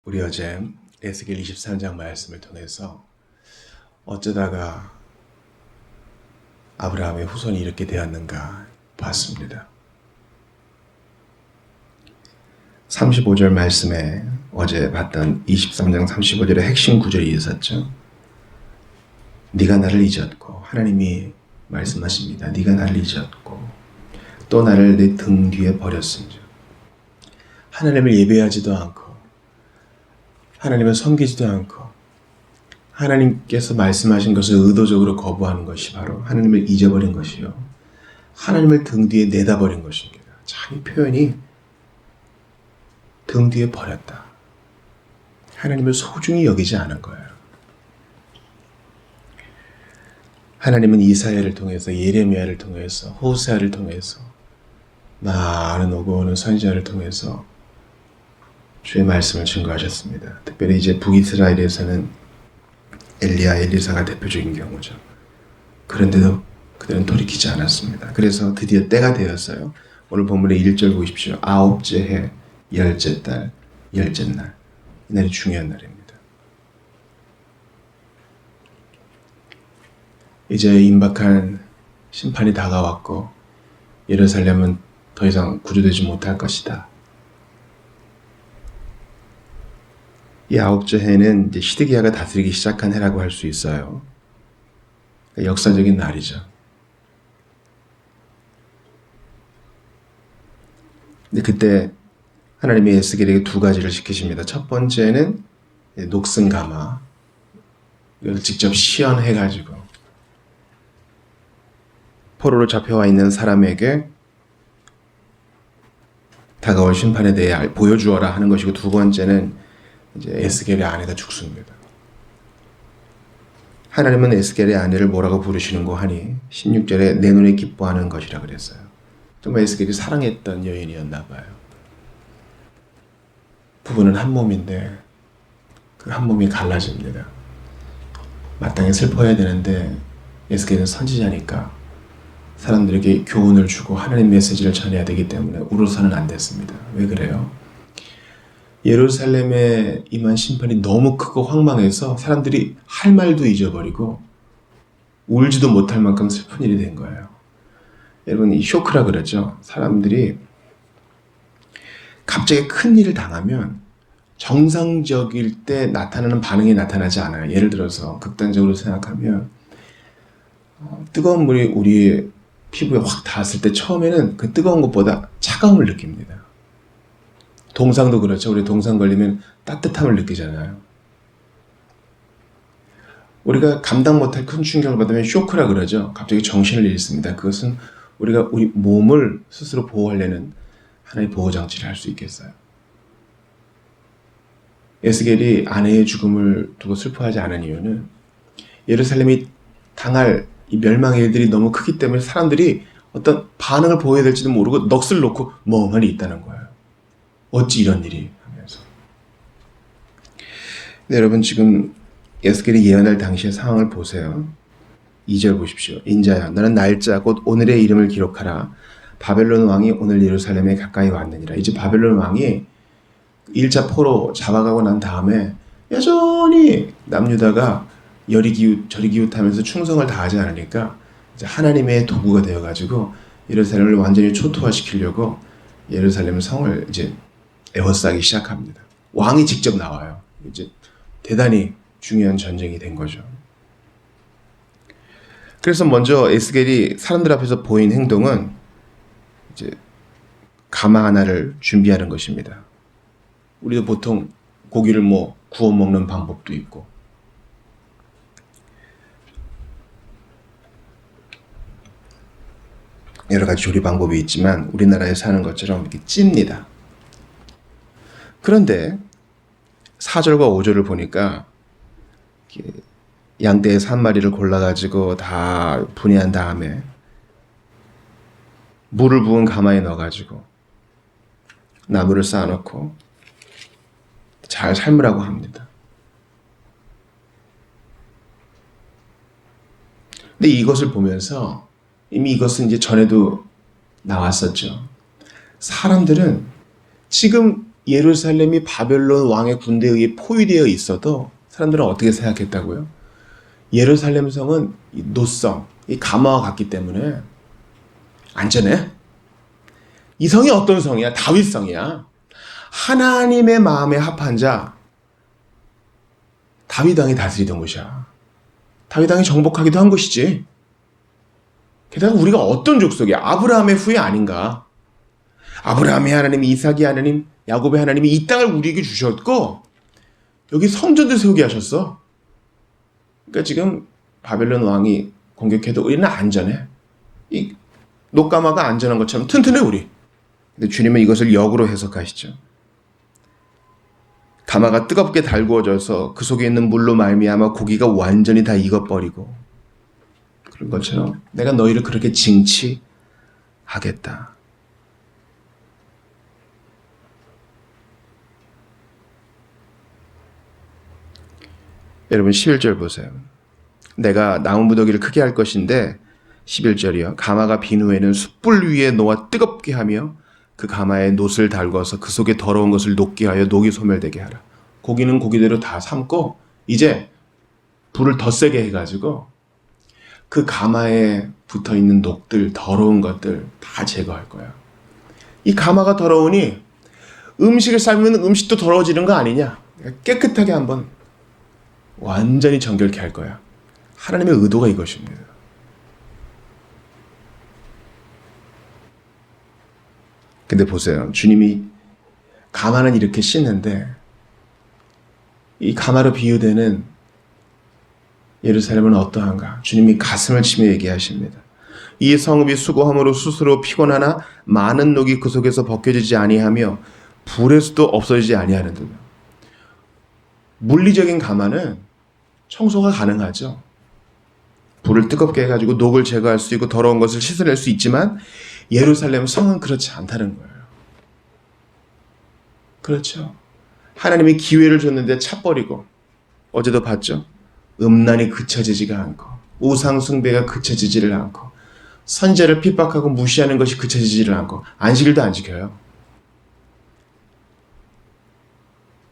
우리 어제 에스겔 23장 말씀을 통해서 어쩌다가 아브라함의 후손이 이렇게 되었는가 봤습니다. 35절 말씀에 어제 봤던 23장 35절의 핵심 구절이 있었죠. 네가 나를 잊었고, 하나님이 말씀하십니다. 네가 나를 잊었고 또 나를 내 등 뒤에 버렸습니다. 하나님을 예배하지도 않고 하나님을 섬기지도 않고 하나님께서 말씀하신 것을 의도적으로 거부하는 것이 바로 하나님을 잊어버린 것이요, 하나님을 등 뒤에 내다버린 것입니다. 참, 이 표현이 등 뒤에 버렸다. 하나님을 소중히 여기지 않은 거예요. 하나님은 이사야를 통해서, 예레미야를 통해서, 호세아를 통해서, 많은 오고 오는 선지자를 통해서 주의 말씀을 증거하셨습니다. 특별히 이제 북이스라엘에서는 엘리야, 엘리사가 대표적인 경우죠. 그런데도 그들은 돌이키지 않았습니다. 그래서 드디어 때가 되었어요. 오늘 본문의 1절 보십시오. 아홉째 해, 열째 달, 열째 날. 이날이 중요한 날입니다. 이제 임박한 심판이 다가왔고 예루살렘은 더 이상 구조되지 못할 것이다. 이 아홉째 해는 이제 시드기야가 다스리기 시작한 해라고 할 수 있어요. 그러니까 역사적인 날이죠. 근데 그때 하나님이 에스겔에게 두 가지를 시키십니다. 첫 번째는 녹슨 가마, 이걸 직접 시연해가지고 포로로 잡혀와 있는 사람에게 다가올 심판에 대해 보여주어라 하는 것이고, 두 번째는 이제 에스겔의 아내가 죽습니다. 하나님은 에스겔의 아내를 뭐라고 부르시는고 하니 16절에 내 눈에 기뻐하는 것이라 그랬어요. 정말 에스겔이 사랑했던 여인이었나 봐요. 부부는 한 몸인데 그 한 몸이 갈라집니다. 마땅히 슬퍼해야 되는데 에스겔은 선지자니까 사람들에게 교훈을 주고 하나님 메시지를 전해야 되기 때문에 울어서는 안 됐습니다. 왜 그래요? 예루살렘에 임한 심판이 너무 크고 황망해서 사람들이 할 말도 잊어버리고 울지도 못할 만큼 슬픈 일이 된 거예요. 여러분, 이 쇼크라 그러죠. 사람들이 갑자기 큰 일을 당하면 정상적일 때 나타나는 반응이 나타나지 않아요. 예를 들어서 극단적으로 생각하면 뜨거운 물이 우리 피부에 확 닿았을 때 처음에는 그 뜨거운 것보다 차가움을 느낍니다. 동상도 그렇죠. 우리 동상 걸리면 따뜻함을 느끼잖아요. 우리가 감당 못할 큰 충격을 받으면 쇼크라 그러죠. 갑자기 정신을 잃습니다. 그것은 우리가 우리 몸을 스스로 보호하려는 하나의 보호장치를 할 수 있겠어요. 에스겔이 아내의 죽음을 두고 슬퍼하지 않은 이유는 예루살렘이 당할 이 멸망의 일들이 너무 크기 때문에 사람들이 어떤 반응을 보여야 될지도 모르고 넋을 놓고 멍하니 있다는 거예요. 어찌 이런 일이 하면서. 네, 여러분, 지금 에스겔이 예언할 당시의 상황을 보세요. 2절 보십시오. 인자야, 너는 날짜 곧 오늘의 이름을 기록하라. 바벨론 왕이 오늘 예루살렘에 가까이 왔느니라. 이제 바벨론 왕이 1차 포로 잡아가고 난 다음에 여전히 남유다가 열이 기웃 저리 기웃하면서 충성을 다하지 않으니까 이제 하나님의 도구가 되어가지고 예루살렘을 완전히 초토화시키려고 예루살렘 성을 이제 에워싸기 시작합니다. 왕이 직접 나와요. 이제 대단히 중요한 전쟁이 된 거죠. 그래서 먼저 에스겔이 사람들 앞에서 보인 행동은 이제 가마 하나를 준비하는 것입니다. 우리도 보통 고기를 구워 먹는 방법도 있고, 여러 가지 조리 방법이 있지만 우리나라에서 하는 것처럼 이렇게 찝니다. 그런데 4절과 5절을 보니까 양떼에서 한 마리를 골라가지고 다 분해한 다음에 물을 부은 가마에 넣어가지고 나무를 쌓아놓고 잘 삶으라고 합니다. 근데 이것을 보면서 이미 이것은 이제 전에도 나왔었죠. 사람들은 지금 예루살렘이 바벨론 왕의 군대에 의해 포위되어 있어도 사람들은 어떻게 생각했다고요? 예루살렘 성은 이 노성, 이 가마와 같기 때문에 안전해. 이 성이 어떤 성이야? 다윗 성이야. 하나님의 마음에 합한 자, 다윗 왕이 다스리던 곳이야. 다윗 왕이 정복하기도 한 곳이지. 게다가 우리가 어떤 족속이야? 아브라함의 후예 아닌가? 아브라함의 하나님, 이삭의 하나님, 야곱의 하나님이 이 땅을 우리에게 주셨고 여기 성전도 세우게 하셨어. 그러니까 지금 바벨론 왕이 공격해도 우리는 안전해. 이 녹가마가 안전한 것처럼 튼튼해 우리. 근데 주님은 이것을 역으로 해석하시죠. 가마가 뜨겁게 달구어져서 그 속에 있는 물로 말미암아 고기가 완전히 다 익어버리고 그런 것처럼 내가 너희를 그렇게 징치하겠다. 여러분 11절 보세요. 내가 나무 무더기를 크게 할 것인데 11절이요. 가마가 빈 후에는 숯불 위에 놓아 뜨겁게 하며 그 가마에 놋을 달궈서 그 속에 더러운 것을 녹게 하여 녹이 소멸되게 하라. 고기는 고기대로 다 삶고 이제 불을 더 세게 해가지고 그 가마에 붙어있는 녹들, 더러운 것들 다 제거할 거야. 이 가마가 더러우니 음식을 삶으면 음식도 더러워지는 거 아니냐. 깨끗하게 한번 완전히 정결케 할 거야. 하나님의 의도가 이것입니다. 근데 보세요. 주님이 가마는 이렇게 씻는데 이 가마로 비유되는 예루살렘은 어떠한가? 주님이 가슴을 치며 얘기하십니다. 이 성읍이 수고함으로 스스로 피곤하나 많은 녹이 그 속에서 벗겨지지 아니하며 불에서도 없어지지 아니하는도다. 물리적인 가마는 청소가 가능하죠. 불을 뜨겁게 해가지고 녹을 제거할 수 있고 더러운 것을 씻어낼 수 있지만 예루살렘 성은 그렇지 않다는 거예요. 그렇죠. 하나님이 기회를 줬는데 차버리고 어제도 봤죠. 음란이 그쳐지지가 않고 우상 숭배가 그쳐지지를 않고 선지자를 핍박하고 무시하는 것이 그쳐지지를 않고 안식일도 안 지켜요.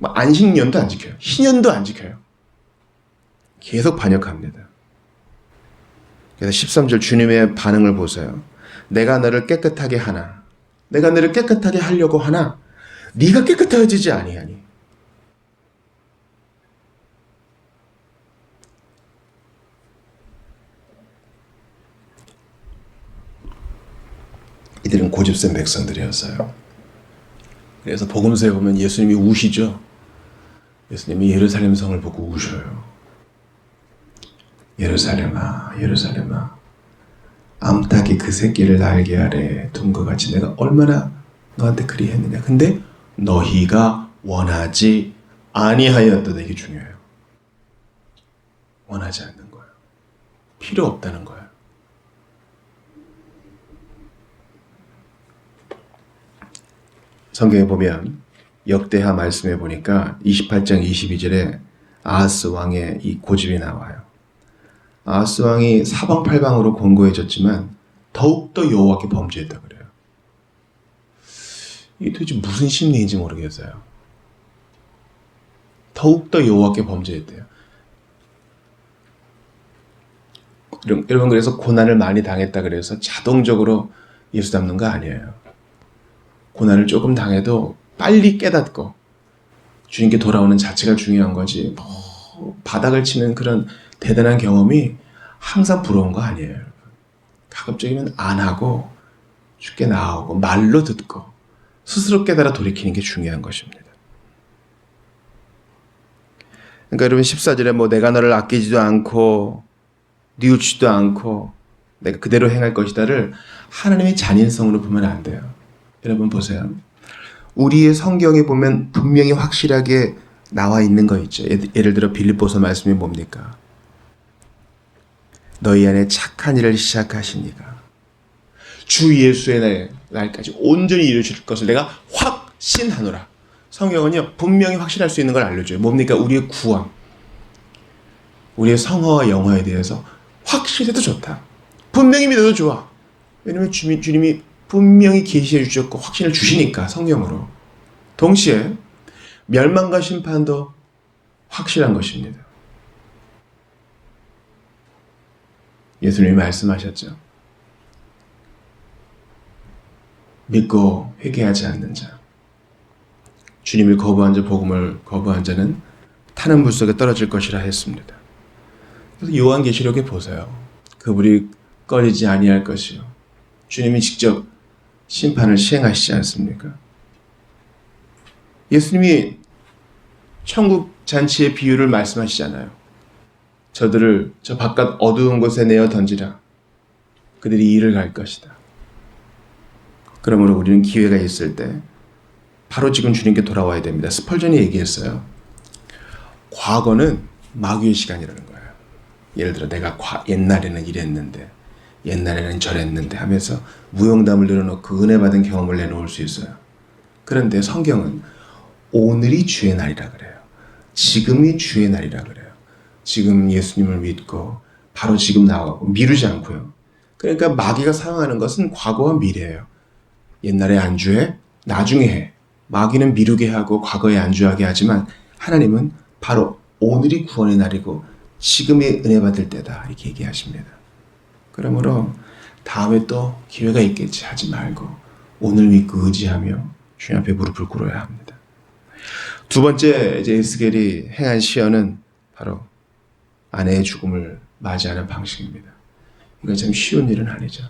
안식년도 안 지켜요. 희년도 안 지켜요. 계속 반역합니다. 그래서 13절 주님의 반응을 보세요. 내가 너를 깨끗하게 하나. 내가 너를 깨끗하게 하려고 하나 네가 깨끗해지지 아니하니. 이들은 고집센 백성들이었어요. 그래서 복음서에 보면 예수님이 우시죠. 예수님이 예루살렘 성을 보고 우셔요. 예루살렘아, 예루살렘아, 암탉이 그 새끼를 날게 하래 둔 것 같이 내가 얼마나 너한테 그리했느냐. 근데 너희가 원하지 아니하였다. 이게 중요해요. 원하지 않는 거예요. 필요 없다는 거예요. 성경에 보면 역대하 말씀에 보니까 28장 22절에 아하스 왕의 이 고집이 나와요. 아하스 왕이 사방팔방으로 권고해졌지만 더욱더 여호와께 범죄했다 그래요. 이게 도대체 무슨 심리인지 모르겠어요. 더욱더 여호와께 범죄했대요. 여러분 그래서 고난을 많이 당했다 그래서 자동적으로 예수 닮는 거 아니에요. 고난을 조금 당해도 빨리 깨닫고 주님께 돌아오는 자체가 중요한 거지 바닥을 치는 그런 대단한 경험이 항상 부러운 거 아니에요. 가급적이면 안 하고 쉽게 나오고 말로 듣고 스스로 깨달아 돌이키는 게 중요한 것입니다. 그러니까 여러분 14절에 내가 너를 아끼지도 않고 뉘우치지도 않고 내가 그대로 행할 것이다를 하나님의 잔인성으로 보면 안 돼요. 여러분 보세요. 우리의 성경에 보면 분명히 확실하게 나와 있는 거 있죠. 예를 들어 빌립보서 말씀이 뭡니까? 너희 안에 착한 일을 시작하시니까 주 예수의 날까지 온전히 이루실 것을 내가 확신하노라. 성경은요 분명히 확신할 수 있는 걸 알려줘요. 뭡니까? 우리의 구원, 우리의 성화와 영화에 대해서 확실해도 좋다. 분명히 믿어도 좋아. 왜냐하면 주님이 분명히 계시해 주셨고 확신을 주시니까 성경으로 동시에 멸망과 심판도 확실한 것입니다. 예수님이 말씀하셨죠. 믿고 회개하지 않는 자, 주님을 거부한 자, 복음을 거부한 자는 타는 물속에 떨어질 것이라 했습니다. 그래서 요한계시록에 보세요. 그불이 꺼지지 아니할 것이요. 주님이 직접 심판을 시행하시지 않습니까? 예수님이 천국 잔치의 비유를 말씀하시잖아요. 저들을 저 바깥 어두운 곳에 내어 던지라. 그들이 이를 갈 것이다. 그러므로 우리는 기회가 있을 때 바로 지금 주님께 돌아와야 됩니다. 스펄전이 얘기했어요. 과거는 마귀의 시간이라는 거예요. 예를 들어 내가 옛날에는 이랬는데 옛날에는 저랬는데 하면서 무용담을 늘어놓고 은혜 받은 경험을 내놓을 수 있어요. 그런데 성경은 오늘이 주의 날이라 그래요. 지금이 주의 날이라 그래요. 지금 예수님을 믿고 바로 지금 나아가고 미루지 않고요. 그러니까 마귀가 사용하는 것은 과거와 미래예요. 옛날에 안주해, 나중에 해. 마귀는 미루게 하고 과거에 안주하게 하지만 하나님은 바로 오늘이 구원의 날이고 지금의 은혜 받을 때다 이렇게 얘기하십니다. 그러므로 다음에 또 기회가 있겠지 하지 말고 오늘 믿고 의지하며 주님 앞에 무릎을 꿇어야 합니다. 두 번째 이제 에스겔이 행한 시연은 바로 아내의 죽음을 맞이하는 방식입니다. 이건 참 쉬운 일은 아니죠.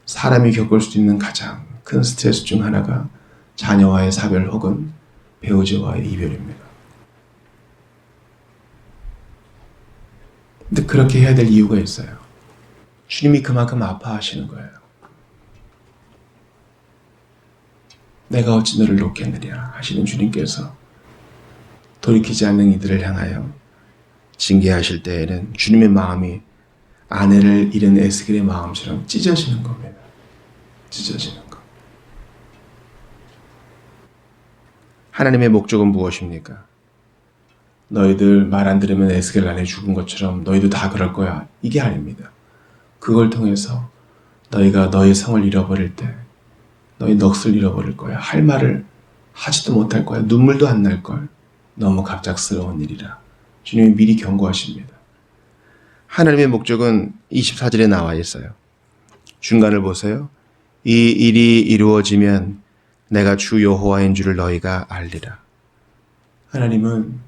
사람이 겪을 수 있는 가장 큰 스트레스 중 하나가 자녀와의 사별 혹은 배우자와의 이별입니다. 근데 그렇게 해야 될 이유가 있어요. 주님이 그만큼 아파하시는 거예요. 내가 어찌 너를 놓겠느냐 하시는 주님께서 돌이키지 않는 이들을 향하여 징계하실 때에는 주님의 마음이 아내를 잃은 에스겔의 마음처럼 찢어지는 겁니다. 찢어지는 것. 하나님의 목적은 무엇입니까? 너희들 말 안 들으면 에스겔 아내 죽은 것처럼 너희도 다 그럴 거야. 이게 아닙니다. 그걸 통해서 너희가 너희 성을 잃어버릴 때 너희 넋을 잃어버릴 거야. 할 말을 하지도 못할 거야. 눈물도 안 날 걸. 너무 갑작스러운 일이라. 주님이 미리 경고하십니다. 하나님의 목적은 24절에 나와 있어요. 중간을 보세요. 이 일이 이루어지면 내가 주 여호와인 줄을 너희가 알리라. 하나님은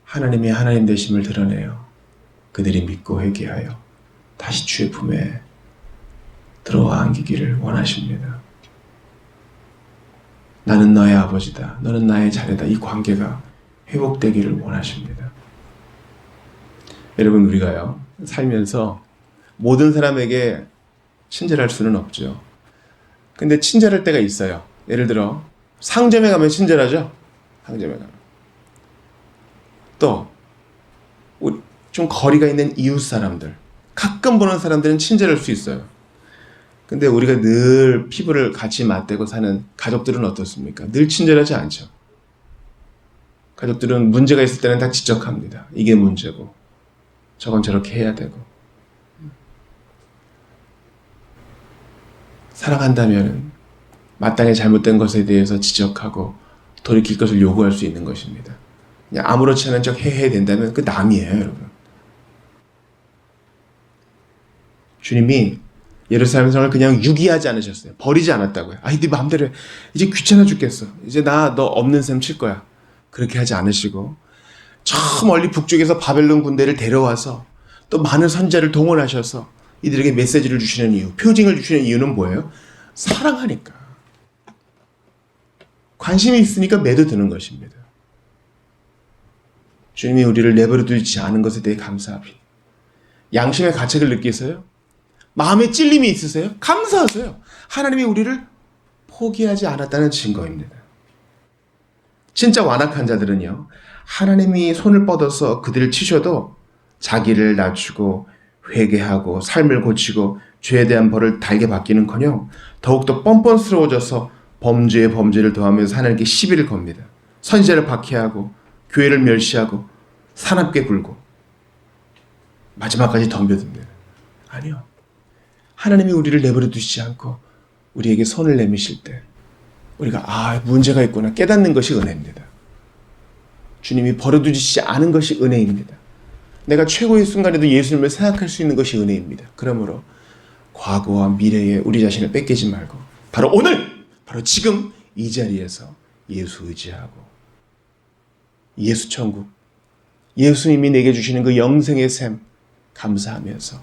하나님의 하나님 되심을 드러내요. 그들이 믿고 회개하여 다시 주의 품에 들어와 안기기를 원하십니다. 나는 너의 아버지다. 너는 나의 자녀다. 이 관계가 회복되기를 원하십니다. 여러분, 우리가요 살면서 모든 사람에게 친절할 수는 없죠. 근데 친절할 때가 있어요. 예를 들어 상점에 가면 친절하죠. 상점에 가면 또 좀 거리가 있는 이웃 사람들, 가끔 보는 사람들은 친절할 수 있어요. 근데 우리가 늘 피부를 같이 맞대고 사는 가족들은 어떻습니까? 늘 친절하지 않죠. 가족들은 문제가 있을 때는 다 지적합니다. 이게 문제고 저건 저렇게 해야 되고. 사랑한다면 마땅히 잘못된 것에 대해서 지적하고 돌이킬 것을 요구할 수 있는 것입니다. 그냥 아무렇지 않은 척 해야 된다면 그 남이에요, 여러분. 주님이 예루살렘 성을 그냥 유기하지 않으셨어요. 버리지 않았다고요. 아이, 네 마음대로 해. 이제 귀찮아 죽겠어. 이제 나 너 없는 셈 칠 거야. 그렇게 하지 않으시고 저 멀리 북쪽에서 바벨론 군대를 데려와서 또 많은 선자를 동원하셔서 이들에게 메시지를 주시는 이유, 표징을 주시는 이유는 뭐예요? 사랑하니까. 관심이 있으니까 매도드는 것입니다. 주님이 우리를 내버려 두지 않은 것에 대해 감사합니다. 양심의 가책을 느끼세요? 마음에 찔림이 있으세요? 감사하세요. 하나님이 우리를 포기하지 않았다는 증거입니다. 진짜 완악한 자들은요, 하나님이 손을 뻗어서 그들을 치셔도 자기를 낮추고 회개하고 삶을 고치고 죄에 대한 벌을 달게 받기는커녕 더욱더 뻔뻔스러워져서 범죄에 범죄를 더하면서 하나님께 시비를 겁니다. 선지자를 박해하고 교회를 멸시하고 사납게 굴고 마지막까지 덤벼듭니다. 아니요. 하나님이 우리를 내버려 두시지 않고 우리에게 손을 내미실 때 우리가 문제가 있구나 깨닫는 것이 은혜입니다. 주님이 버려두지 않은 것이 은혜입니다. 내가 최고의 순간에도 예수님을 생각할 수 있는 것이 은혜입니다. 그러므로 과거와 미래에 우리 자신을 뺏기지 말고 바로 오늘, 바로 지금 이 자리에서 예수 의지하고 예수 천국, 예수님이 내게 주시는 그 영생의 샘 감사하면서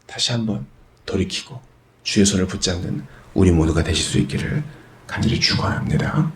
다시 한번 돌이키고 주의 손을 붙잡는 우리 모두가 되실 수 있기를 간절히 축원합니다.